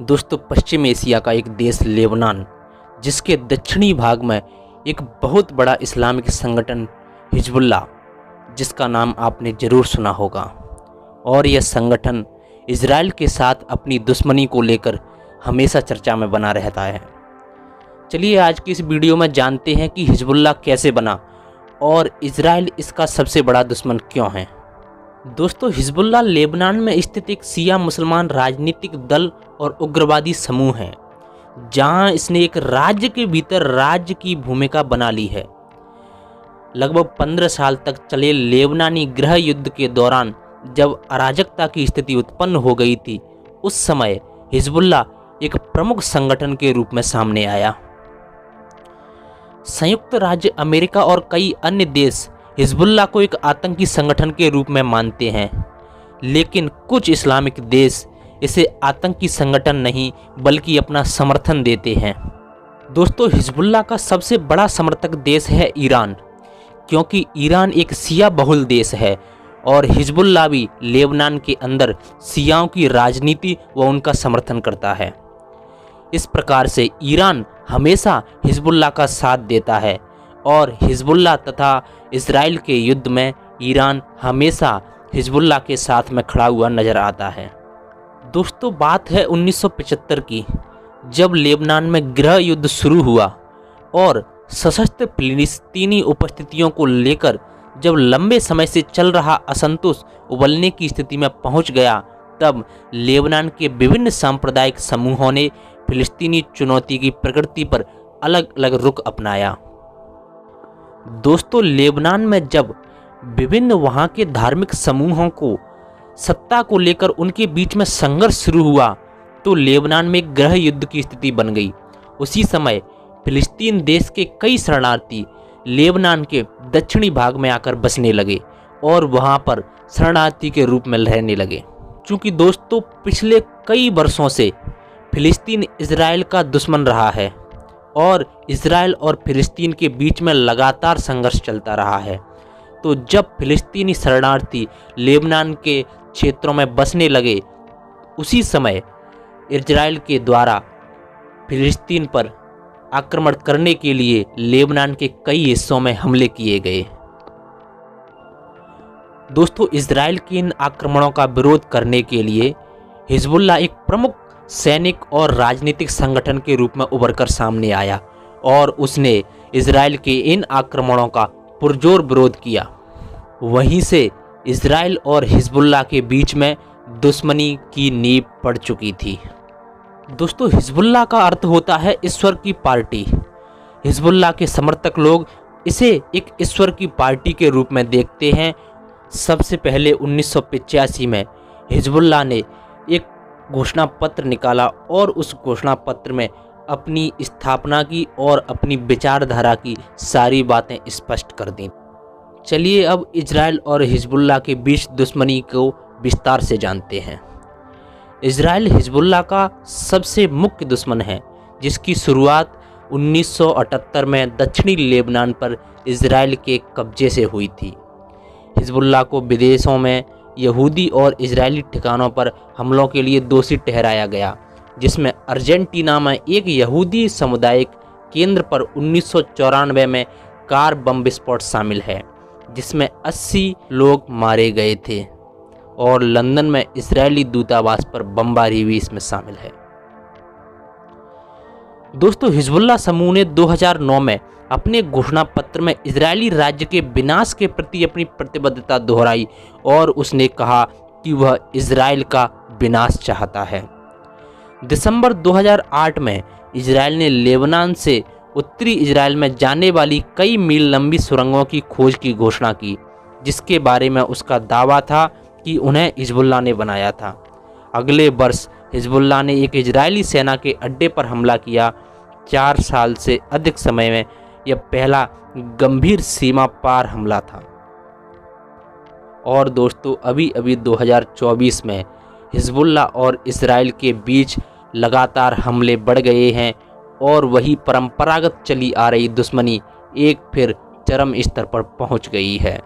दोस्तों, पश्चिम एशिया का एक देश लेबनान, जिसके दक्षिणी भाग में एक बहुत बड़ा इस्लामिक संगठन हिजबुल्लाह, जिसका नाम आपने ज़रूर सुना होगा, और यह संगठन इजराइल के साथ अपनी दुश्मनी को लेकर हमेशा चर्चा में बना रहता है। चलिए आज की इस वीडियो में जानते हैं कि हिजबुल्लाह कैसे बना और इजराइल इसका सबसे बड़ा दुश्मन क्यों है। दोस्तों, हिजबुल्लाह लेबनान में स्थित एक शिया मुसलमान राजनीतिक दल और उग्रवादी समूह है, जहां इसने एक राज्य के भीतर राज्य की भूमिका बना ली है। लगभग 15 साल तक चले लेबनानी गृह युद्ध के दौरान जब अराजकता की स्थिति उत्पन्न हो गई थी, उस समय हिजबुल्लाह एक प्रमुख संगठन के रूप में सामने आया। संयुक्त राज्य अमेरिका और कई अन्य देश हिजबुल्लाह को एक आतंकी संगठन के रूप में मानते हैं, लेकिन कुछ इस्लामिक देश इसे आतंकी संगठन नहीं बल्कि अपना समर्थन देते हैं। दोस्तों, हिजबुल्लाह का सबसे बड़ा समर्थक देश है ईरान, क्योंकि ईरान एक शिया बहुल देश है और हिजबुल्लाह भी लेबनान के अंदर शियाओं की राजनीति व उनका समर्थन करता है। इस प्रकार से ईरान हमेशा हिजबुल्लाह का साथ देता है और हिजबुल्लाह तथा इजराइल के युद्ध में ईरान हमेशा हिजबुल्लाह के साथ में खड़ा हुआ नजर आता है। दोस्तों, बात है 1975 की, जब लेबनान में गृह युद्ध शुरू हुआ और सशस्त्र फिलिस्तीनी उपस्थितियों को लेकर जब लंबे समय से चल रहा असंतोष उबलने की स्थिति में पहुंच गया, तब लेबनान के विभिन्न सांप्रदायिक समूहों ने फिलिस्तीनी चुनौती की प्रकृति पर अलग अलग रुख अपनाया। दोस्तों, लेबनान में जब विभिन्न वहां के धार्मिक समूहों को सत्ता को लेकर उनके बीच में संघर्ष शुरू हुआ, तो लेबनान में गृह युद्ध की स्थिति बन गई। उसी समय फिलिस्तीन देश के कई शरणार्थी लेबनान के दक्षिणी भाग में आकर बसने लगे और वहां पर शरणार्थी के रूप में रहने लगे। क्योंकि दोस्तों, पिछले कई वर्षों से फिलिस्तीन इजराइल का दुश्मन रहा है और इजराइल और फिलिस्तीन के बीच में लगातार संघर्ष चलता रहा है। तो जब फिलिस्तीनी शरणार्थी लेबनान के क्षेत्रों में बसने लगे, उसी समय इजराइल के द्वारा फिलिस्तीन पर आक्रमण करने के लिए लेबनान के कई हिस्सों में हमले किए गए। दोस्तों, इजराइल के इन आक्रमणों का विरोध करने के लिए हिजबुल्लाह एक प्रमुख सैनिक और राजनीतिक संगठन के रूप में उभरकर सामने आया और उसने इजराइल के इन आक्रमणों का पुरजोर विरोध किया। वहीं से इजराइल और हिजबुल्लाह के बीच में दुश्मनी की नींव पड़ चुकी थी। दोस्तों, हिजबुल्लाह का अर्थ होता है ईश्वर की पार्टी। हिजबुल्लाह के समर्थक लोग इसे एक ईश्वर की पार्टी के रूप में देखते हैं। सबसे पहले 1985 में हिजबुल्लाह ने एक घोषणा पत्र निकाला और उस घोषणा पत्र में अपनी स्थापना की और अपनी विचारधारा की सारी बातें स्पष्ट कर दी। चलिए अब इजराइल और हिजबुल्लाह के बीच दुश्मनी को विस्तार से जानते हैं। इजराइल हिजबुल्लाह का सबसे मुख्य दुश्मन है, जिसकी शुरुआत 1978 में दक्षिणी लेबनान पर इजराइल के कब्जे से हुई थी। हिजबुल्लाह को विदेशों में यहूदी और इजरायली ठिकानों पर हमलों के लिए दोषी ठहराया गया, जिसमें अर्जेंटीना में एक यहूदी सामुदायिक केंद्र पर 1994 में कार बम विस्फोट शामिल है, जिसमें 80 लोग मारे गए थे, और लंदन में इजरायली दूतावास पर बमबारी भी इसमें शामिल है। दोस्तों, हिजबुल्लाह समूह ने 2009 में अपने घोषणा पत्र में इजरायली राज्य के विनाश के प्रति अपनी प्रतिबद्धता दोहराई और उसने कहा कि वह इजराइल का विनाश चाहता है। दिसंबर 2008 में इजराइल ने लेबनान से उत्तरी इजराइल में जाने वाली कई मील लंबी सुरंगों की खोज की घोषणा की, जिसके बारे में उसका दावा था कि उन्हें हिजबुल्लाह ने बनाया था। अगले वर्ष हिजबुल्लाह ने एक इजरायली सेना के अड्डे पर हमला किया। 4 साल से अधिक समय में यह पहला गंभीर सीमा पार हमला था। और दोस्तों, अभी 2024 में हिजबुल्लाह और इजराइल के बीच लगातार हमले बढ़ गए हैं और वही परंपरागत चली आ रही दुश्मनी एक फिर चरम स्तर पर पहुंच गई है।